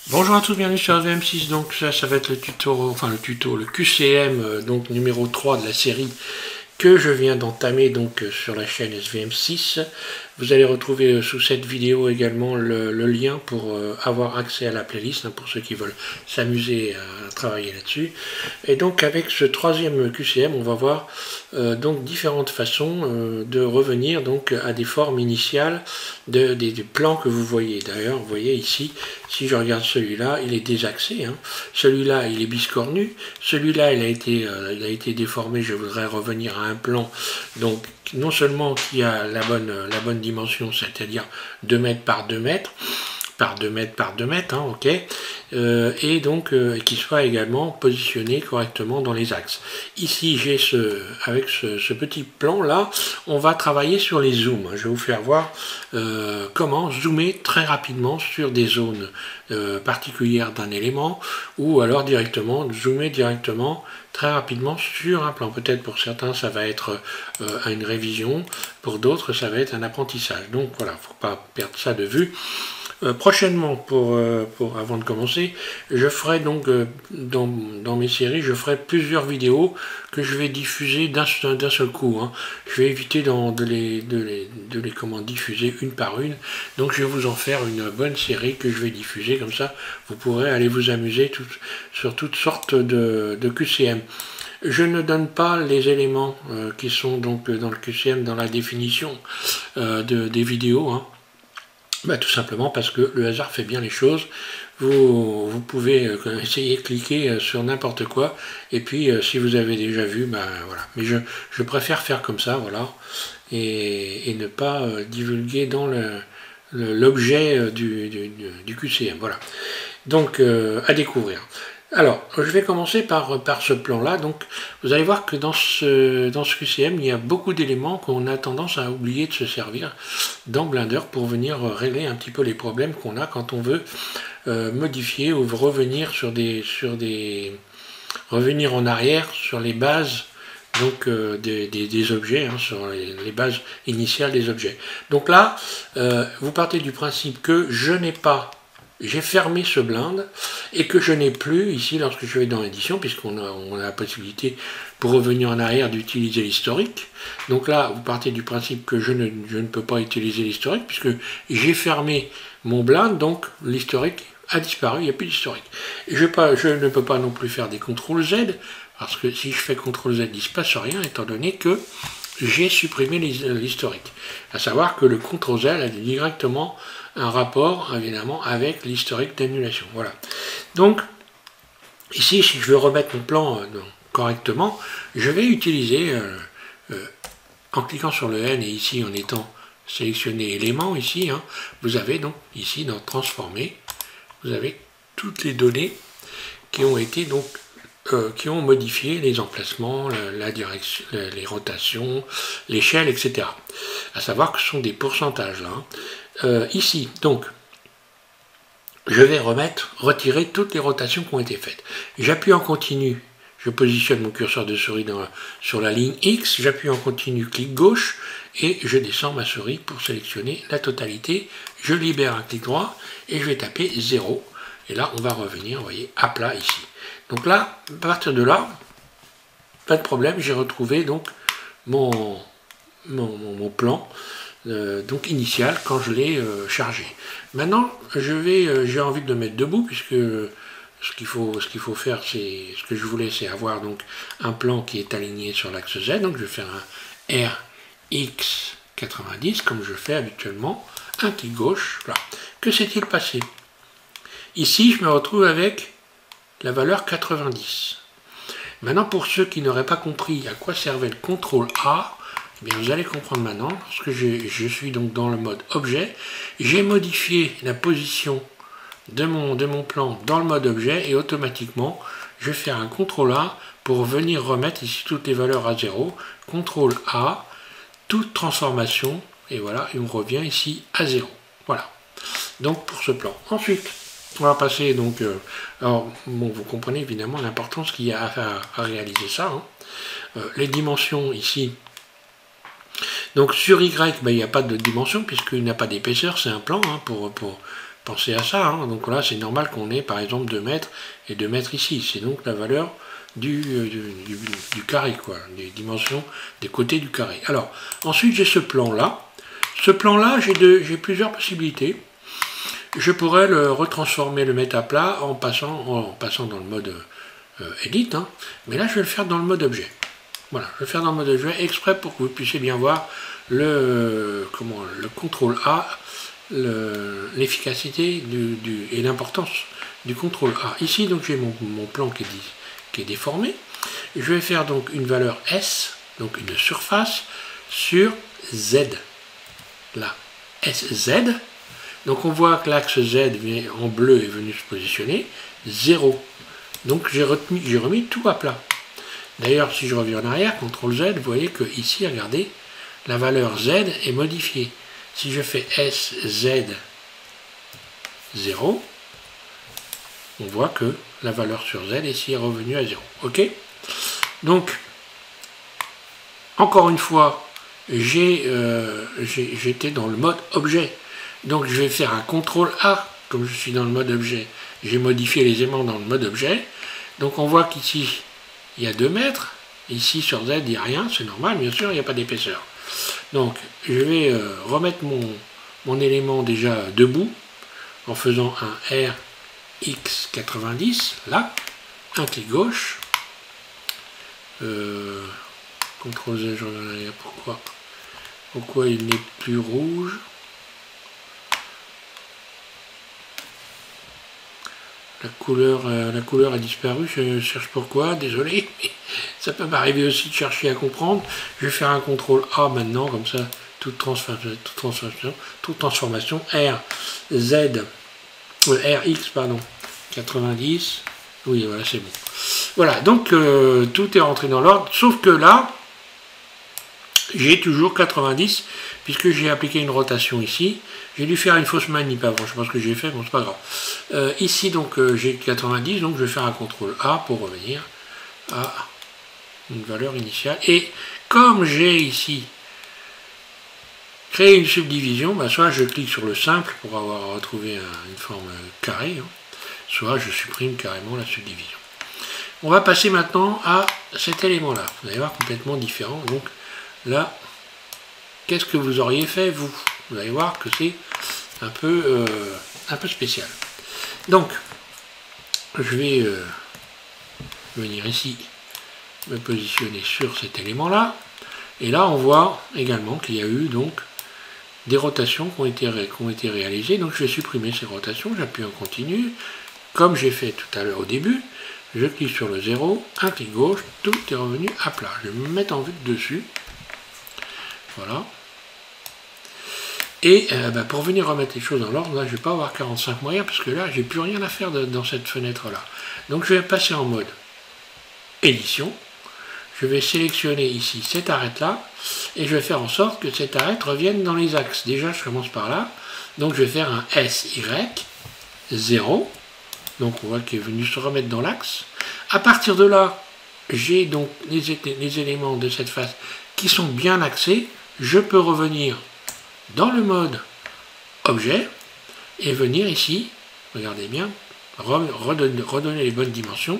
Bonjour à tous, bienvenue sur VM6. Donc ça va être le tuto, le QCM donc numéro 3 de la série que je viens d'entamer donc sur la chaîne SVM6. Vous allez retrouver sous cette vidéo également le lien pour avoir accès à la playlist, pour ceux qui veulent s'amuser à travailler là-dessus. Et donc avec ce troisième QCM, on va voir donc différentes façons de revenir donc à des formes initiales des plans que vous voyez. D'ailleurs, vous voyez ici, si je regarde celui-là, il est désaxé. Celui-là, il est biscornu. Celui-là, il a été déformé. Je voudrais revenir à un plan donc non seulement qui a la bonne dimension, c'est-à-dire 2 mètres par 2 mètres, par 2 mètres par 2 mètres, ok, et donc qui soit également positionné correctement dans les axes. Ici, j'ai avec ce petit plan là, on va travailler sur les zooms. Je vais vous faire voir comment zoomer très rapidement sur des zones particulières d'un élément, ou alors directement zoomer directement très rapidement sur un plan. Peut-être pour certains ça va être une révision, pour d'autres ça va être un apprentissage. Donc voilà, il ne faut pas perdre ça de vue. Prochainement, avant de commencer, je ferai donc dans mes séries, je ferai plusieurs vidéos que je vais diffuser d'un seul coup. Je vais éviter de les diffuser une par une. Donc je vais vous en faire une bonne série que je vais diffuser, comme ça vous pourrez aller vous amuser sur toutes sortes de QCM. Je ne donne pas les éléments qui sont donc dans le QCM, dans la définition des vidéos. Tout simplement parce que le hasard fait bien les choses. Vous pouvez essayer de cliquer sur n'importe quoi, et puis si vous avez déjà vu, voilà. Mais je préfère faire comme ça, voilà, et ne pas divulguer dans l'objet du QCM, voilà. Donc à découvrir. Alors, je vais commencer par ce plan-là. Donc, vous allez voir que dans ce QCM, il y a beaucoup d'éléments qu'on a tendance à oublier de se servir dans Blender pour venir régler un petit peu les problèmes qu'on a quand on veut modifier ou revenir revenir en arrière sur les bases donc des objets, sur les bases initiales des objets. Donc là, vous partez du principe que j'ai fermé ce blind et que je n'ai plus, ici, lorsque je vais dans l'édition, puisqu'on a la possibilité, pour revenir en arrière, d'utiliser l'historique. Donc là, vous partez du principe que je ne peux pas utiliser l'historique, puisque j'ai fermé mon blind, donc l'historique a disparu, il n'y a plus d'historique. Je ne peux pas non plus faire des CTRL-Z, parce que si je fais CTRL-Z, il ne se passe rien, étant donné que j'ai supprimé l'historique. À savoir que le CTRL-Z a directement un rapport, évidemment, avec l'historique d'annulation. Voilà. Donc, ici, si je veux remettre mon plan correctement, je vais utiliser, en cliquant sur le N et ici en étant sélectionné élément, ici, vous avez donc, ici, dans Transformer, vous avez toutes les données qui ont été donc qui ont modifié les emplacements, la direction, les rotations, l'échelle, etc. À savoir que ce sont des pourcentages là. Ici, donc, je vais retirer toutes les rotations qui ont été faites. J'appuie en continu, je positionne mon curseur de souris sur la ligne X, j'appuie en continu, clic gauche, et je descends ma souris pour sélectionner la totalité. Je libère un clic droit, et je vais taper 0. Et là, on va revenir, vous voyez, à plat ici. Donc là, à partir de là, pas de problème, j'ai retrouvé donc mon plan donc initial quand je l'ai chargé. Maintenant, j'ai envie de le mettre debout, puisque ce qu'il faut faire, c'est ce que je voulais, c'est avoir donc un plan qui est aligné sur l'axe Z. Donc je vais faire un RX90 comme je fais habituellement, un clic gauche. Voilà. Que s'est-il passé? Ici, je me retrouve avec la valeur 90. Maintenant, pour ceux qui n'auraient pas compris à quoi servait le CTRL A, eh bien, vous allez comprendre maintenant, parce que je suis donc dans le mode objet. J'ai modifié la position de mon plan dans le mode objet, et automatiquement, je vais faire un CTRL A pour venir remettre ici toutes les valeurs à 0. CTRL A, toute transformation, et voilà, et on revient ici à 0. Voilà. Donc, pour ce plan. Ensuite, on va passer donc, alors bon, vous comprenez évidemment l'importance qu'il y a à réaliser ça. Les dimensions ici, donc sur Y, il n'y a pas de dimension puisqu'il n'a pas d'épaisseur, c'est un plan pour Pensez à ça, hein. Donc là c'est normal qu'on ait par exemple 2 mètres et 2 mètres ici. C'est donc la valeur du carré, quoi, des dimensions des côtés du carré. Alors, ensuite j'ai ce plan-là. Ce plan-là, j'ai plusieurs possibilités. Je pourrais le retransformer, le mettre à plat en passant dans le mode Edit, hein. Mais là je vais le faire dans le mode objet. Voilà, je vais le faire dans le mode objet exprès pour que vous puissiez bien voir le CTRL A, l'efficacité et l'importance du CTRL A. Ici, donc j'ai mon plan qui est déformé. Je vais faire donc une valeur S, donc une surface, sur Z. Là, SZ. Donc on voit que l'axe Z en bleu est venu se positionner, 0. Donc j'ai remis tout à plat. D'ailleurs, si je reviens en arrière, CTRL Z, vous voyez que ici, regardez, la valeur Z est modifiée. Si je fais SZ 0, on voit que la valeur sur Z ici est revenue à 0. Ok? Donc, encore une fois, j'étais dans le mode objet. Donc je vais faire un CTRL A, comme je suis dans le mode objet. J'ai modifié les aimants dans le mode objet. Donc on voit qu'ici, il y a 2 mètres. Ici, sur Z, il n'y a rien. C'est normal, bien sûr, il n'y a pas d'épaisseur. Donc, je vais remettre mon élément déjà debout en faisant un RX90, là, un clic gauche. CTRL Z, je reviens en arrière. Pourquoi il n'est plus rouge? La couleur a disparu, je cherche pourquoi, désolé, mais ça peut m'arriver aussi de chercher à comprendre. Je vais faire un CTRL A maintenant, comme ça, toute transformation, RX, pardon, 90, oui, voilà, c'est bon. Voilà, donc tout est rentré dans l'ordre, sauf que là, j'ai toujours 90, puisque j'ai appliqué une rotation ici. J'ai dû faire une fausse manip avant, je ne sais pas ce que j'ai fait, bon c'est pas grave. Ici donc j'ai 90, donc je vais faire un CTRL A pour revenir à une valeur initiale. Et comme j'ai ici créé une subdivision, bah, soit je clique sur le simple pour avoir retrouvé une forme carrée, hein, soit je supprime carrément la subdivision. On va passer maintenant à cet élément-là. Vous allez voir, complètement différent. Donc là, qu'est-ce que vous auriez fait, vous? Vous allez voir que c'est un peu spécial. Donc, je vais venir ici, me positionner sur cet élément-là. Et là, on voit également qu'il y a eu donc des rotations qui ont été réalisées. Donc, je vais supprimer ces rotations. J'appuie en continu. Comme j'ai fait tout à l'heure au début, je clique sur le 0, un clic gauche, tout est revenu à plat. Je vais me mettre en vue de dessus. Voilà. Et pour venir remettre les choses dans l'ordre, là je ne vais pas avoir 45 moyens parce que là j'ai plus rien à faire dans cette fenêtre là. Donc je vais passer en mode édition. Je vais sélectionner ici cette arête là et je vais faire en sorte que cette arête revienne dans les axes. Déjà je commence par là. Donc je vais faire un SY 0. Donc on voit qu'il est venu se remettre dans l'axe. À partir de là, j'ai donc les éléments de cette face qui sont bien axés. Je peux revenir dans le mode objet et venir ici, regardez bien, redonner les bonnes dimensions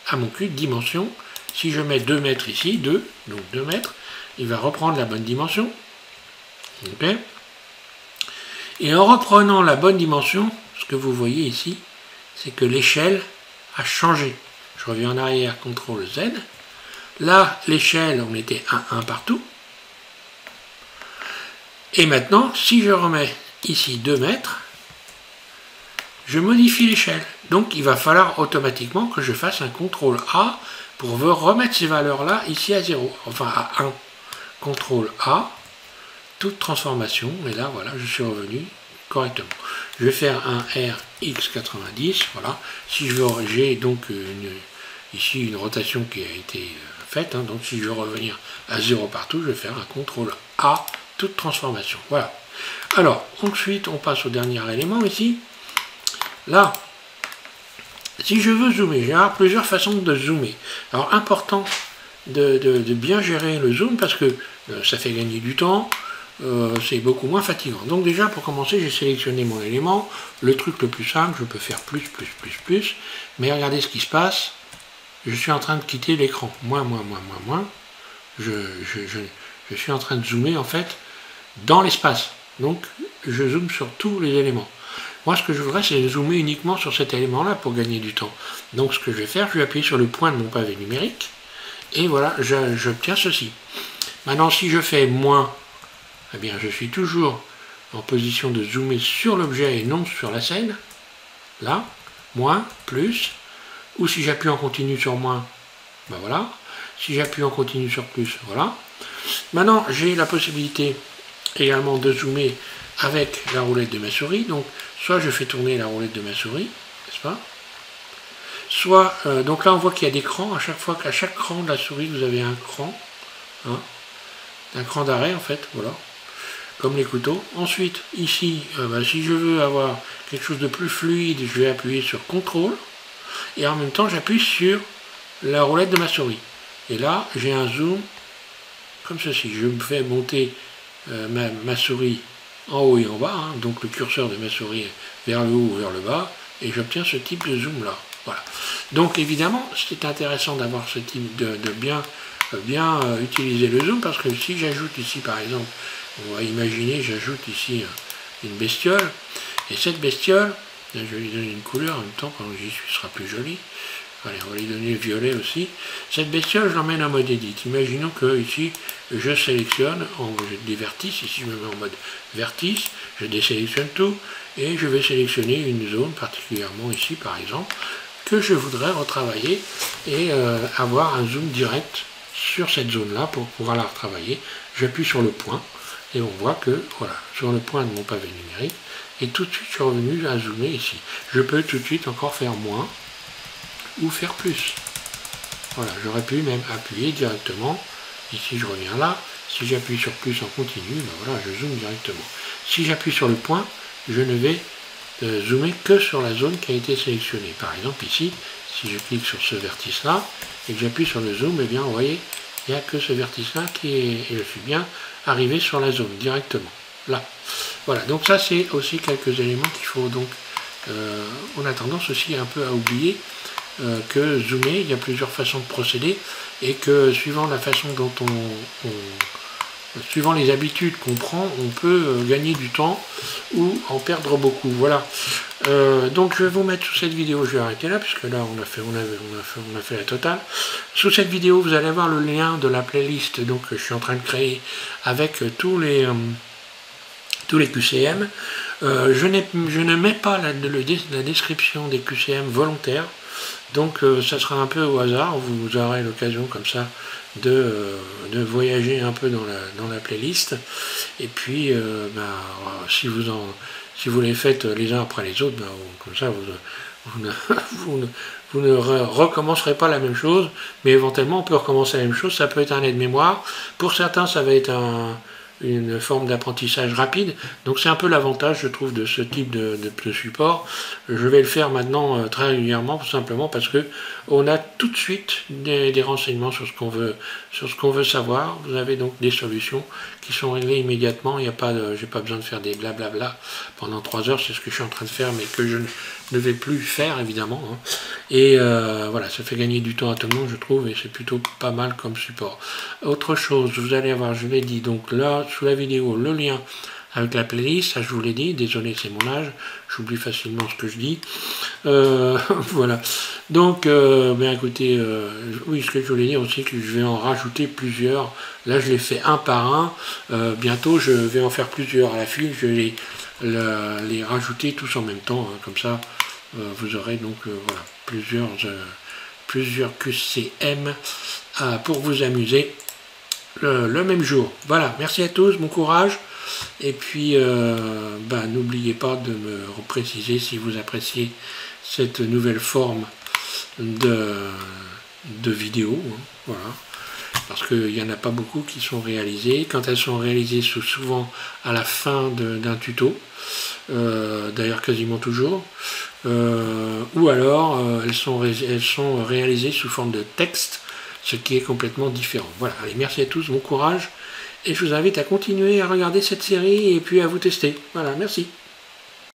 à mon cul, dimension. Si je mets 2 mètres ici, 2, donc 2 mètres, il va reprendre la bonne dimension. Okay. Et en reprenant la bonne dimension, ce que vous voyez ici, c'est que l'échelle a changé. Je reviens en arrière, CTRL Z. Là, l'échelle, on était 1 partout. Et maintenant, si je remets ici 2 mètres, je modifie l'échelle. Donc, il va falloir automatiquement que je fasse un CTRL A pour remettre ces valeurs-là ici à 0, enfin à 1. CTRL A, toute transformation, et là, voilà, je suis revenu correctement. Je vais faire un RX90, voilà. Si j'ai donc ici une rotation qui a été faite, hein, donc si je veux revenir à 0 partout, je vais faire un CTRL A, toute transformation. Voilà. Alors, ensuite, on passe au dernier élément ici. Là, si je veux zoomer, j'ai plusieurs façons de zoomer. Alors, important de bien gérer le zoom parce que ça fait gagner du temps. c'est beaucoup moins fatigant. Donc déjà, pour commencer, j'ai sélectionné mon élément. Le truc le plus simple, je peux faire plus, mais regardez ce qui se passe. Je suis en train de quitter l'écran. Moins. Je suis en train de zoomer, en fait, dans l'espace. Donc, je zoome sur tous les éléments. Moi, ce que je voudrais, c'est zoomer uniquement sur cet élément-là pour gagner du temps. Donc, ce que je vais faire, je vais appuyer sur le point de mon pavé numérique. Et voilà, j'obtiens ceci. Maintenant, si je fais moins, eh bien, je suis toujours en position de zoomer sur l'objet et non sur la scène. Là, moins, plus. Ou si j'appuie en continu sur moins, ben voilà. Si j'appuie en continu sur plus, voilà. Maintenant, j'ai la possibilité également de zoomer avec la roulette de ma souris. Donc, soit je fais tourner la roulette de ma souris, n'est-ce pas? Soit, donc là on voit qu'il y a des crans, à chaque fois qu'à chaque cran de la souris vous avez un cran, hein, un cran d'arrêt en fait, voilà, comme les couteaux. Ensuite, ici, si je veux avoir quelque chose de plus fluide, je vais appuyer sur CTRL, et en même temps j'appuie sur la roulette de ma souris. Et là, j'ai un zoom comme ceci. Je me fais monter ma souris en haut et en bas, hein, donc le curseur de ma souris vers le haut ou vers le bas, et j'obtiens ce type de zoom là. Voilà. Donc évidemment, c'est intéressant d'avoir ce type de bien utiliser le zoom, parce que si j'ajoute ici par exemple, on va imaginer, j'ajoute ici une bestiole, et cette bestiole, je vais lui donner une couleur en même temps, pendant que j'y suis, ce sera plus joli. Allez, on va lui donner le violet aussi. Cette bestiole, je l'emmène en mode edit. Imaginons que ici, je sélectionne des vertices. Ici, je me mets en mode vertice. Je désélectionne tout. Et je vais sélectionner une zone, particulièrement ici, par exemple, que je voudrais retravailler et avoir un zoom direct sur cette zone-là pour pouvoir la retravailler. J'appuie sur le point et on voit que, voilà, sur le point de mon pavé numérique, et tout de suite, je suis revenu à zoomer ici. Je peux tout de suite encore faire moins ou faire plus. Voilà, j'aurais pu même appuyer directement. Ici, je reviens là. Si j'appuie sur plus en continu, ben voilà, je zoome directement. Si j'appuie sur le point, je ne vais zoomer que sur la zone qui a été sélectionnée. Par exemple, ici, si je clique sur ce vertice-là et que j'appuie sur le zoom, eh bien, vous voyez, il n'y a que ce vertice-là qui est, et je suis bien arrivé sur la zone directement. Là. Voilà, donc ça, c'est aussi quelques éléments qu'il faut donc... on a tendance aussi un peu à oublier que zoomer, il y a plusieurs façons de procéder, et que suivant la façon dont suivant les habitudes qu'on prend, on peut gagner du temps ou en perdre beaucoup. Voilà. Donc je vais vous mettre sous cette vidéo, je vais arrêter là, puisque là on a fait la totale. Sous cette vidéo, vous allez avoir le lien de la playlist donc, que je suis en train de créer avec tous les QCM. Je ne mets pas la description des QCM volontaires. Donc ça sera un peu au hasard, vous aurez l'occasion comme ça de voyager un peu dans la playlist. Et puis si vous les faites les uns après les autres, comme ça vous ne recommencerez pas la même chose, mais éventuellement on peut recommencer la même chose, ça peut être un aide-mémoire. Pour certains ça va être une forme d'apprentissage rapide, donc c'est un peu l'avantage je trouve de ce type de support. Je vais le faire maintenant très régulièrement, tout simplement parce que on a tout de suite des renseignements sur ce qu'on veut savoir. Vous avez donc des solutions qui sont réglées immédiatement, il n'y a pas j'ai pas besoin de faire des blablabla pendant 3 heures, c'est ce que je suis en train de faire mais que je ne vais plus faire évidemment, hein. Et voilà, ça fait gagner du temps à tout le monde je trouve, et c'est plutôt pas mal comme support. Autre chose, vous allez avoir, je l'ai dit, donc là sous la vidéo le lien avec la playlist, ça je vous l'ai dit, désolé c'est mon âge, j'oublie facilement ce que je dis. Voilà, donc bien écoutez, oui, ce que je voulais dire aussi, que je vais en rajouter plusieurs. Là je les fais un par un, bientôt je vais en faire plusieurs à la file, je vais les rajouter tous en même temps, hein, comme ça vous aurez donc voilà, plusieurs QCM pour vous amuser le même jour. Voilà, merci à tous, bon courage, et puis n'oubliez pas de me préciser si vous appréciez cette nouvelle forme de vidéo, hein, voilà, parce qu'il n'y en a pas beaucoup qui sont réalisées. Quand elles sont réalisées, c'est souvent à la fin d'un tuto, d'ailleurs quasiment toujours, ou alors elles sont réalisées sous forme de texte, ce qui est complètement différent. Voilà, allez, merci à tous, bon courage, Et je vous invite à continuer à regarder cette série et puis à vous tester. Voilà, merci.